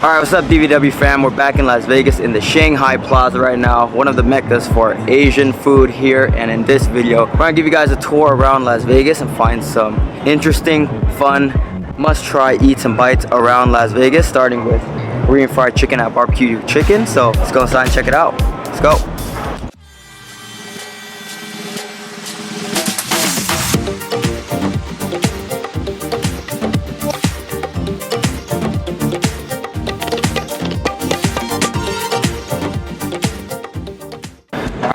Alright, what's up DVW fam? We're back in Las Vegas in the Shanghai Plaza right now, one of the meccas for Asian food here. And in this video, we're gonna give you guys a tour around Las Vegas and find some interesting, fun, must-try eats and bites around Las Vegas, starting with Korean fried chicken at BBQ Chicken. So let's go inside and check it out. Let's go.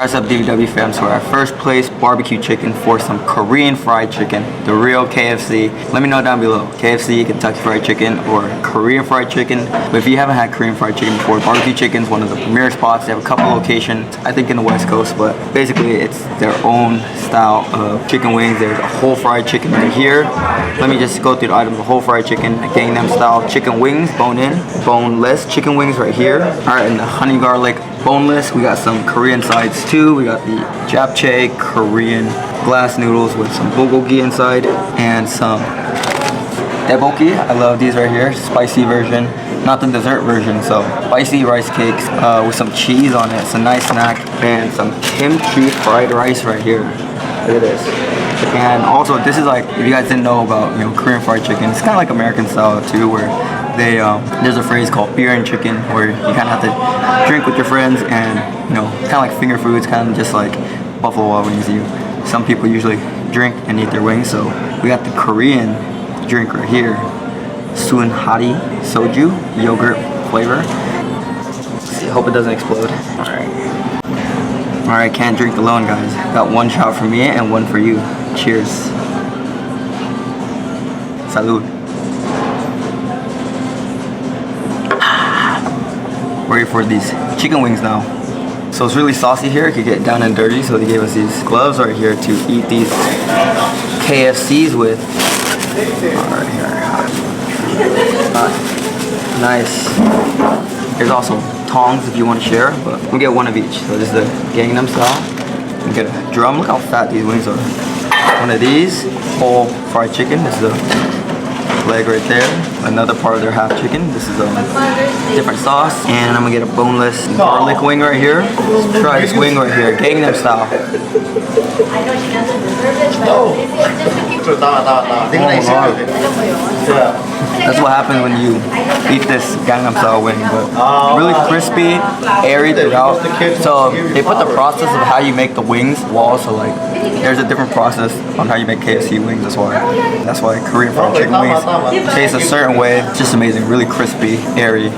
What's up DVW fam? So we're at First Place BBQ Chicken for some Korean fried chicken, the real KFC. Let me know down below, KFC, Kentucky Fried Chicken, or Korean fried chicken. But if you haven't had Korean fried chicken before, BBQ Chicken is one of the premier spots. They have a couple locations, I think in the West Coast, but basically it's their own style of chicken wings. There's a whole fried chicken right here. Let me just go through the items. The whole fried chicken, Gangnam style chicken wings, bone in, boneless chicken wings right here. Alright, and the honey garlic boneless. We got some Korean sides too. We got the japchae Korean glass noodles with some bulgogi inside and some daeboki. I love these right here, spicy version, not the dessert version. So spicy rice cakes with some cheese on it. It's a nice snack. And some kimchi fried rice right here. Look at this. And also, this is like, if you guys didn't know about, Korean fried chicken, it's kind of like American style too, where they there's a phrase called beer and chicken, where you kind of have to drink with your friends, and kind of like finger foods, kind of just like Buffalo Wild Wings. Some people usually drink and eat their wings, so we got the Korean drink right here, Suin Hari soju, yogurt flavor. Let's see, hope it doesn't explode. All right, can't drink alone, guys. Got one shot for me and one for you. Cheers. Salud. Ready for these chicken wings now. So it's really saucy here. It could get down and dirty, so they gave us these gloves right here to eat these KFCs with. Alright, here. Nice. There's also tongs if you want to share, but we'll get one of each. So this is the Gangnam style. We get a drum. Look how fat these wings are. One of these, whole fried chicken. This is the leg right there. Another part of their half chicken. This is a different sauce. And I'm gonna get a boneless garlic wing right here. Let's try this wing right here, Gangnam style. That's what happens when you eat this Gangnam style wing, but really crispy, airy throughout. So they put the process of how you make the wings while also like there's a different process on how you make KFC wings. That's why Korean fried chicken wings taste a certain way. It's just amazing, really crispy, airy,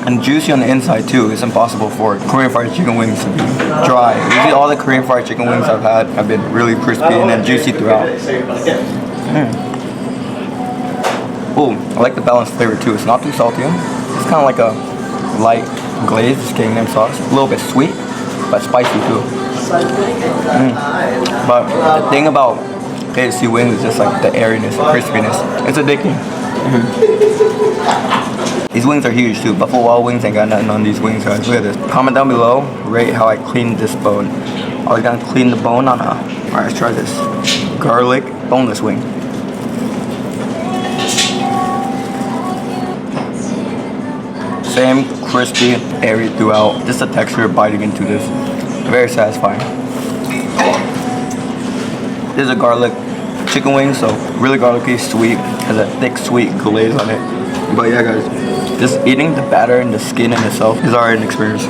and juicy on the inside too. It's impossible for Korean fried chicken wings to be dry. Usually all the Korean fried chicken wings I've had have been really crispy and then juicy throughout. Ooh, I like the balanced flavor too. It's not too salty. It's kind of like a light glazed Gangnam sauce. A little bit sweet, but spicy too. But the thing about KFC wings is just like the airiness, the crispiness. It's addicting. These wings are huge too. Buffalo Wild Wings ain't got nothing on these wings, guys. Look at this. Comment down below, rate how I cleaned this bone. I was gonna clean the bone on a. Alright, let's try this. Garlic boneless wing. Same crispy, airy throughout. Just the texture biting into this. Very satisfying. This is a garlic chicken wing, so really garlicky, sweet. Has a thick, sweet glaze on it. But yeah, guys, just eating the batter and the skin in itself is already an experience.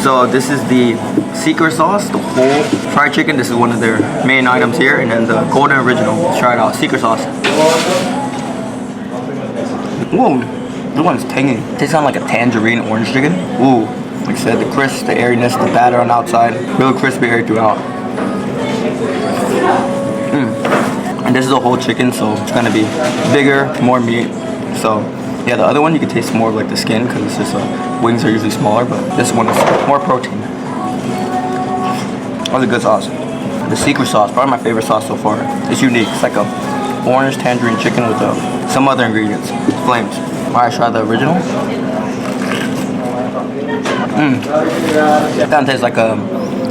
So this is the secret sauce, the whole fried chicken. This is one of their main items here, and then the golden original. Let's try it out. Secret sauce. Ooh, this one's tangy. It tastes like a tangerine orange chicken. Ooh, like I said, the crisp, the airiness, the batter on the outside, really crispy, airy throughout. And this is a whole chicken, so it's gonna be bigger, more meat. So yeah, the other one you can taste more of like the skin because it's just wings are usually smaller, but this one is more protein. That was a good sauce. The secret sauce, probably my favorite sauce so far. It's unique. It's like a orange tangerine chicken with some other ingredients. Flames. Alright, try the original. It kind of tastes like a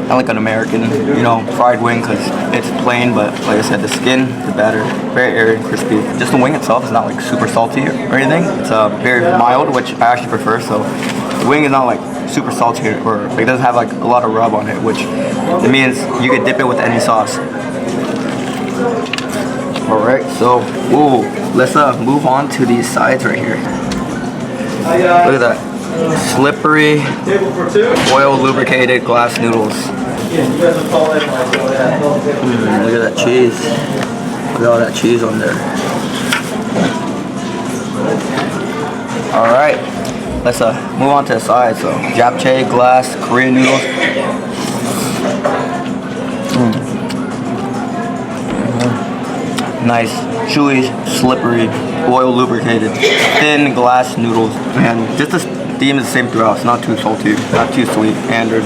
I like an American, you know, fried wing because it's plain, but like I said, the skin, the batter, very airy and crispy. Just the wing itself is not like super salty or anything. It's very mild, which I actually prefer. So the wing is not like super salty or it doesn't have like a lot of rub on it, which it means you could dip it with any sauce. All right, so let's move on to these sides right here. Look at that. Slippery, oil lubricated glass noodles. Look at that cheese. Look at all that cheese on there. Alright, let's move on to the side. So japchae, glass, Korean noodles. Nice, chewy, slippery, oil lubricated, thin glass noodles. And just the theme is the same throughout. It's not too salty, not too sweet, and there's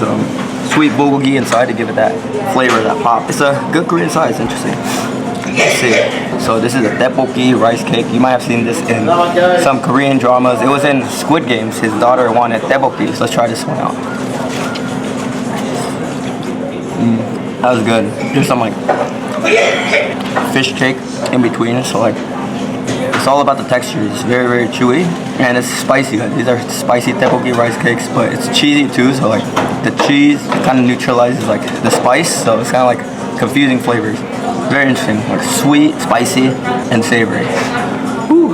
sweet bulgogi inside to give it that flavor, that pop. It's a good Korean side. It's interesting. Let's see. So this is a tteokbokki rice cake. You might have seen this in some Korean dramas. It was in Squid Games. His daughter wanted tteokbokki. So let's try this one out. That was good. There's some like fish cake in between. So like it's all about the texture. It's very, very chewy and it's spicy. These are spicy tteokbokki rice cakes, but it's cheesy too. So like the cheese kind of neutralizes like the spice. So it's kind of like confusing flavors. Very interesting, like sweet, spicy, and savory. Whew.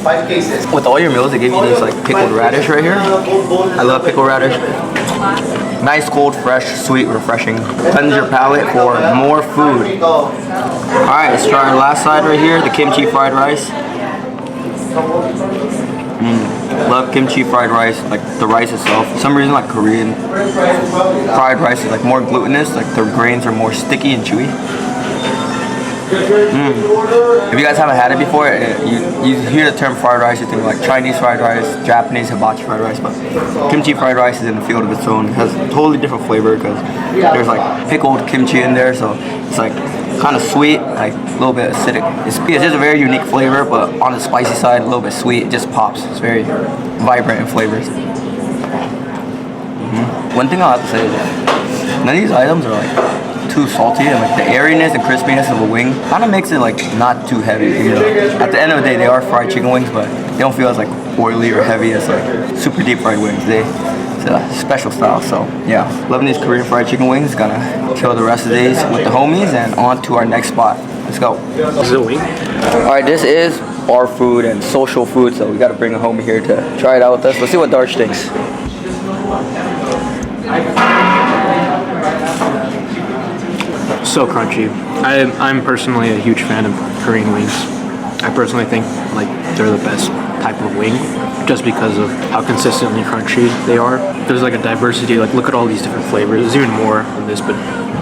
5 cases. With all your meals, they give you these like pickled radish right here. I love pickled radish. Nice, cold, fresh, sweet, refreshing. Cleanse your palate for more food. Alright, let's try our last side right here, the kimchi fried rice. Love kimchi fried rice, like the rice itself. For some reason, like Korean fried rice is like more glutinous, like the grains are more sticky and chewy. If you guys haven't had it before, you hear the term fried rice, you think like Chinese fried rice, Japanese hibachi fried rice, but kimchi fried rice is in a field of its own. It has a totally different flavor because there's like pickled kimchi in there, so it's like kind of sweet, like a little bit acidic. It's just a very unique flavor, but on the spicy side, a little bit sweet. It just pops. It's very vibrant in flavors. One thing I'll have to say is that none of these items are like too salty, and like the airiness and crispiness of a wing kind of makes it like not too heavy. You know, at the end of the day, they are fried chicken wings, but they don't feel as like oily or heavy as like super deep fried wings. It's a special style. So yeah, loving these Korean fried chicken wings. Gonna chill the rest of the days with the homies and on to our next spot. Let's go. This is a wing. All right, this is bar food and social food, so we got to bring a homie here to try it out with us. Let's see what Darsh thinks. So crunchy. I'm personally a huge fan of Korean wings. I personally think like they're the best type of wing just because of how consistently crunchy they are. There's like a diversity, like look at all these different flavors. There's even more than this, but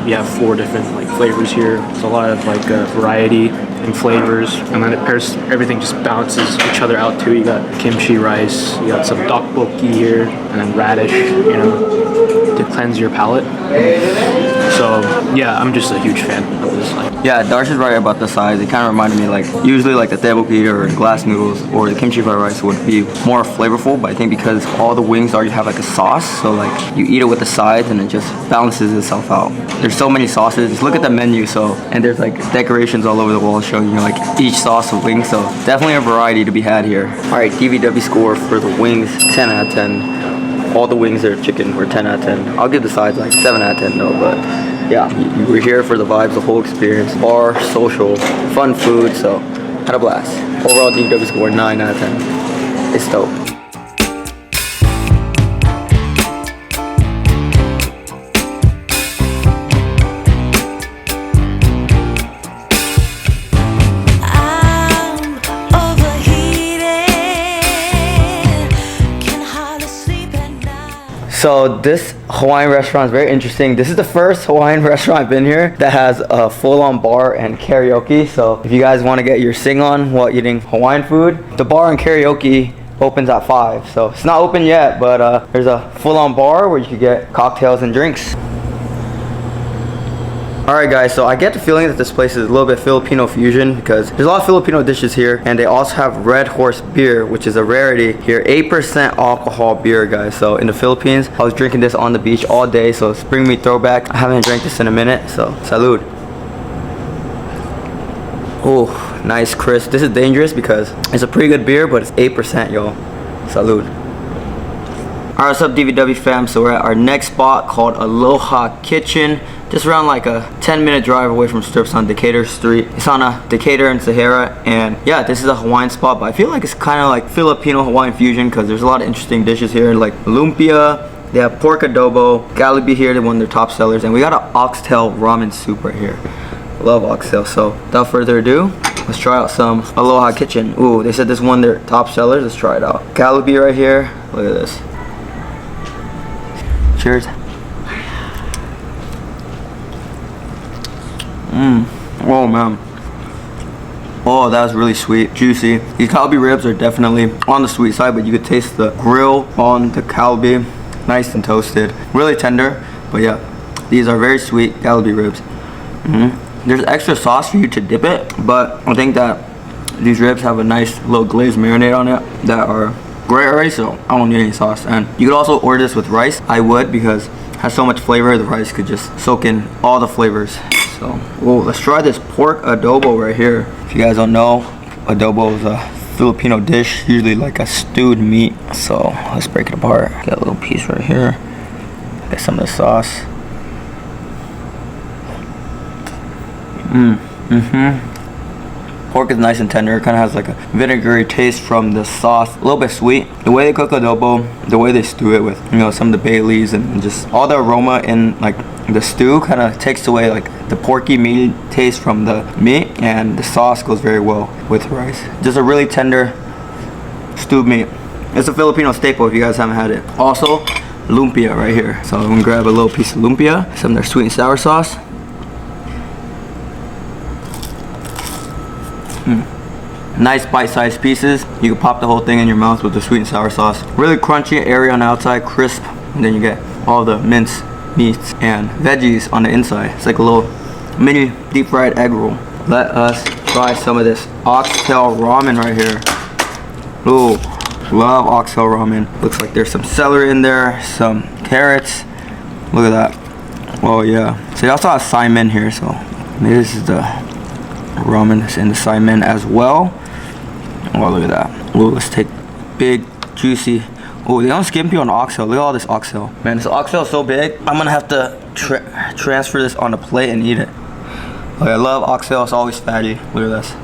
you have 4 different like flavors here. There's a lot of like variety in flavors, and then it pairs, everything just balances each other out too. You got kimchi rice, you got some tteokbokki here, and then radish, you know, to cleanse your palate. So yeah, I'm just a huge fan of this. Yeah, Darsh is right about the size. It kind of reminded me like usually like the tteokbokki or glass noodles or the kimchi fried rice would be more flavorful, but I think because all the wings already have like a sauce, so like you eat it with the sides and it just balances itself out. There's so many sauces. Just look at the menu, and there's like decorations all over the wall showing you like each sauce of wings, so definitely a variety to be had here. All right, DVW score for the wings, 10 out of 10. All the wings that are chicken were 10 out of 10. I'll give the sides like 7 out of 10 though, but yeah, we're here for the vibes, the whole experience. Bar, social, fun food, so had a blast. Overall DVW score 9 out of 10. It's dope. So this Hawaiian restaurant is very interesting. This is the first Hawaiian restaurant I've been here that has a full-on bar and karaoke. So if you guys want to get your sing on while eating Hawaiian food, the bar and karaoke opens at 5. So it's not open yet, but there's a full-on bar where you can get cocktails and drinks. Alright guys, so I get the feeling that this place is a little bit Filipino fusion because there's a lot of Filipino dishes here, and they also have Red Horse beer, which is a rarity here. 8% alcohol beer, guys. So in the Philippines, I was drinking this on the beach all day, so it's bringing me throwback. I haven't drank this in a minute, so salud. Oh, nice crisp. This is dangerous because it's a pretty good beer, but it's 8%, yo. Salud. Alright, what's up DVW fam? So we're at our next spot called Aloha Kitchen. Just around like a 10-minute drive away from Strips on Decatur Street. It's on a Decatur and Sahara, and yeah, this is a Hawaiian spot, but I feel like it's kind of like Filipino Hawaiian fusion because there's a lot of interesting dishes here, like lumpia. They have pork adobo, Blvd here, they're one of their top sellers, and we got an oxtail ramen soup right here. Love oxtail. So without further ado, let's try out some Aloha Kitchen. Ooh, they said this is one of their top sellers. Let's try it out. Blvd right here. Look at this. Cheers. Oh man. Oh, that was really sweet, juicy. These kalbi ribs are definitely on the sweet side, but you could taste the grill on the kalbi. Nice and toasted. Really tender, but yeah, these are very sweet kalbi ribs. There's extra sauce for you to dip it, but I think that these ribs have a nice little glazed marinade on it that are great already, so I don't need any sauce. And you could also order this with rice. I would, because it has so much flavor, the rice could just soak in all the flavors. So, whoa, let's try this pork adobo right here. If you guys don't know, adobo is a Filipino dish, usually like a stewed meat. So let's break it apart. Get a little piece right here. Get some of the sauce. Pork is nice and tender. It kind of has like a vinegary taste from the sauce. A little bit sweet. The way they cook adobo, the way they stew it with, you know, some of the bay leaves and just all the aroma in like the stew kind of takes away like the porky meaty taste from the meat, and the sauce goes very well with rice. Just a really tender stewed meat. It's a Filipino staple if you guys haven't had it. Also, lumpia right here. So I'm gonna grab a little piece of lumpia, some of their sweet and sour sauce. Nice bite-sized pieces. You can pop the whole thing in your mouth with the sweet and sour sauce. Really crunchy, airy on the outside, crisp, and then you get all the minced meats and veggies on the inside. It's like a little mini deep fried egg roll. Let us try some of this oxtail ramen right here. Ooh, love oxtail ramen. Looks like there's some celery in there, some carrots. Look at that. Oh yeah. So they also have salmon here, so maybe this is the ramen that's in the salmon as well. Oh, look at that. Ooh, let's take big, juicy. Oh, they don't skimp you on the oxtail. Look at all this oxtail. Man, this oxtail is so big, I'm gonna have to transfer this on a plate and eat it. Okay, I love oxtail. It's always fatty. Look at this.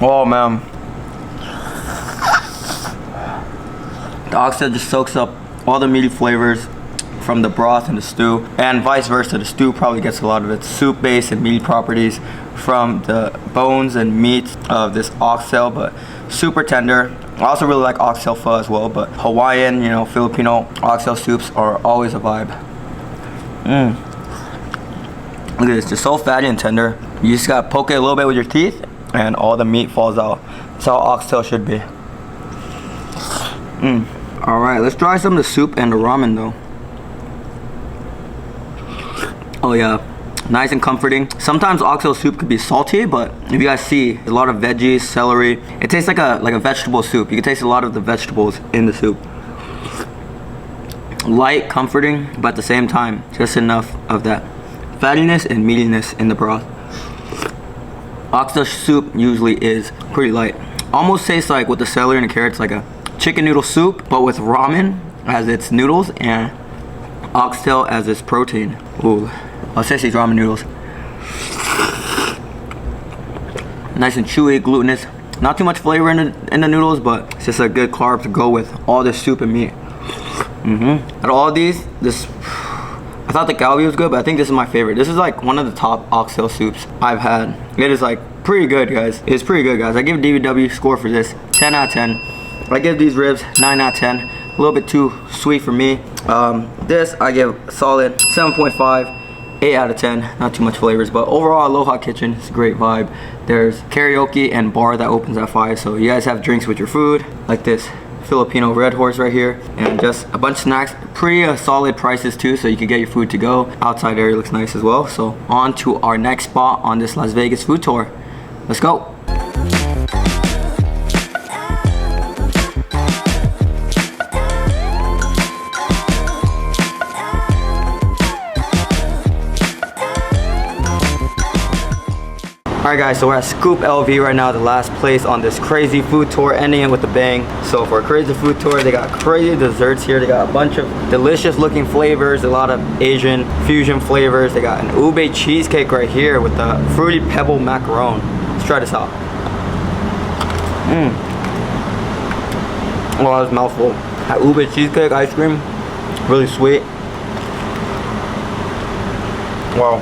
Oh, man. The oxtail just soaks up all the meaty flavors from the broth and the stew, and vice versa. The stew probably gets a lot of its soup base and meaty properties from the bones and meat of this oxtail, but super tender. I also really like oxtail pho as well, but Hawaiian, you know, Filipino oxtail soups are always a vibe. Look at this, just so fatty and tender. You just gotta poke it a little bit with your teeth and all the meat falls out. That's how oxtail should be. Alright, let's try some of the soup and the ramen though. Oh yeah, nice and comforting. Sometimes oxtail soup could be salty, but if you guys see, a lot of veggies, celery. It tastes like a vegetable soup. You can taste a lot of the vegetables in the soup. Light, comforting, but at the same time, just enough of that fattiness and meatiness in the broth. Oxtail soup usually is pretty light. Almost tastes like with the celery and the carrots, like a chicken noodle soup, but with ramen as its noodles and oxtail as its protein. Ooh. I'll say these ramen noodles. Nice and chewy, glutinous. Not too much flavor in the noodles, but it's just a good carb to go with all this soup and meat. Out of all these, I thought the Blvd was good, but I think this is my favorite. This is like one of the top oxtail soups I've had. It is like pretty good, guys. It's pretty good, guys. I give DVW score for this 10 out of 10. I give these ribs 9 out of 10. A little bit too sweet for me. This I give a solid 7.5. 8 out of 10, not too much flavors, but overall Aloha Kitchen, it's a great vibe. There's karaoke and bar that opens at 5, so you guys have drinks with your food, like this Filipino Red Horse right here, and just a bunch of snacks. Pretty solid prices too, so you can get your food to go. Outside area looks nice as well. So on to our next spot on this Las Vegas food tour. Let's go. Alright guys, so we're at SUPPPORT right now, the last place on this crazy food tour, ending it with a bang. So for a crazy food tour, they got crazy desserts here. They got a bunch of delicious looking flavors, a lot of Asian fusion flavors. They got an ube cheesecake right here with the fruity pebble macaron. Let's try this out. Oh, that was a mouthful. That ube cheesecake ice cream, really sweet. Wow.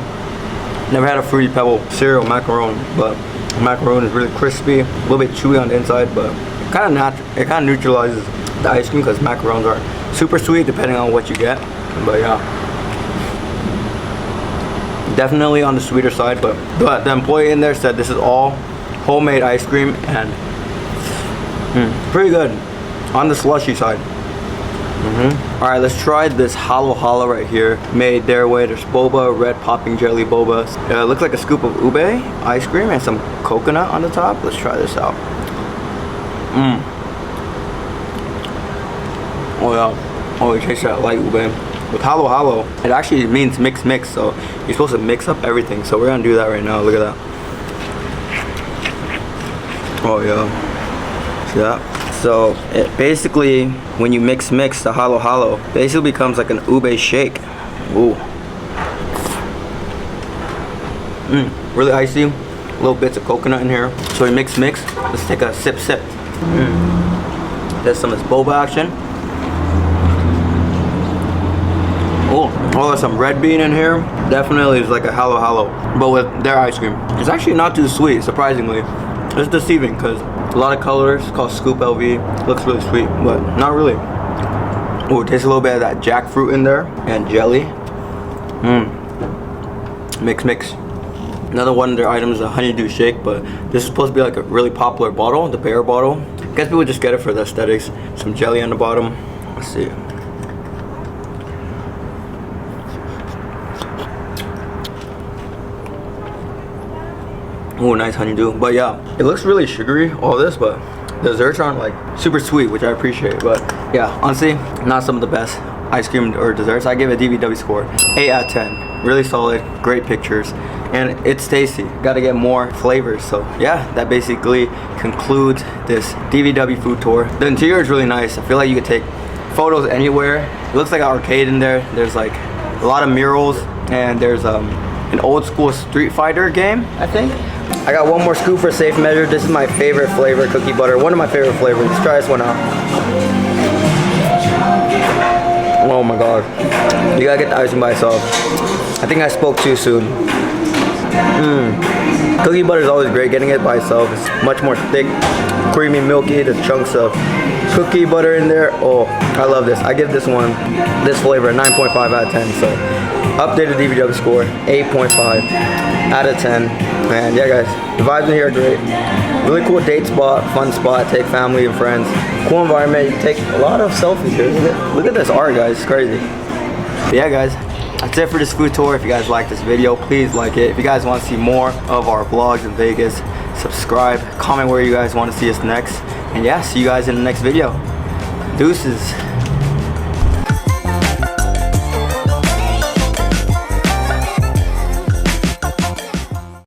Never had a fruity pebble cereal macaron, but the macaron is really crispy, a little bit chewy on the inside, but it kind of neutralizes the ice cream because macarons are super sweet depending on what you get. But yeah, definitely on the sweeter side. But the employee in there said this is all homemade ice cream and pretty good on the slushy side. Alright, let's try this halo right here, made their way. There's boba, red popping jelly boba. It looks like a scoop of ube ice cream and some coconut on the top. Let's try this out. Oh yeah, oh, it tastes that light ube. With halo, it actually means mix, so you're supposed to mix up everything. So we're gonna do that right now. Look at that. Oh yeah, see that? So it basically, when you mix the halo, basically becomes like an ube shake. Ooh. Really icy. Little bits of coconut in here. So we mix. Let's take a sip. There's some of this boba action. Oh, there's some red bean in here. Definitely is like a halo, but with their ice cream. It's actually not too sweet, surprisingly. It's deceiving because a lot of colors. It's called SUPPPORT. Looks really sweet, but not really. Oh, it tastes a little bit of that jackfruit in there and jelly. Mix. Another one of their items is a honeydew shake, but this is supposed to be like a really popular bottle, the bear bottle. I guess people just get it for the aesthetics. Some jelly on the bottom. Let's see. Oh, nice honeydew. But yeah, it looks really sugary, all this, but the desserts aren't like super sweet, which I appreciate. But yeah, honestly, not some of the best ice cream or desserts. I give it a DVW score, 8 out of 10. Really solid, great pictures, and it's tasty. Gotta get more flavors. So yeah, that basically concludes this DVW food tour. The interior is really nice. I feel like you could take photos anywhere. It looks like an arcade in there. There's like a lot of murals, and there's an old school Street Fighter game, I think. I got one more scoop for safe measure. This is my favorite flavor, cookie butter. One of my favorite flavors. Let's try this one out. Oh my god. You gotta get the icing by itself. I think I spoke too soon. Cookie butter is always great. Getting it by itself is much more thick, creamy, milky. The chunks of cookie butter in there. Oh, I love this. I give this flavor a 9.5 out of 10. So updated DVW score, 8.5 out of 10. And yeah guys, the vibes in here are great. Really cool date spot, fun spot, take family and friends. Cool environment, you can take a lot of selfies here. Look at this art guys, it's crazy. But yeah guys, that's it for this food tour. If you guys like this video, please like it. If you guys want to see more of our vlogs in Vegas, subscribe, comment where you guys want to see us next. And yeah, see you guys in the next video. Deuces.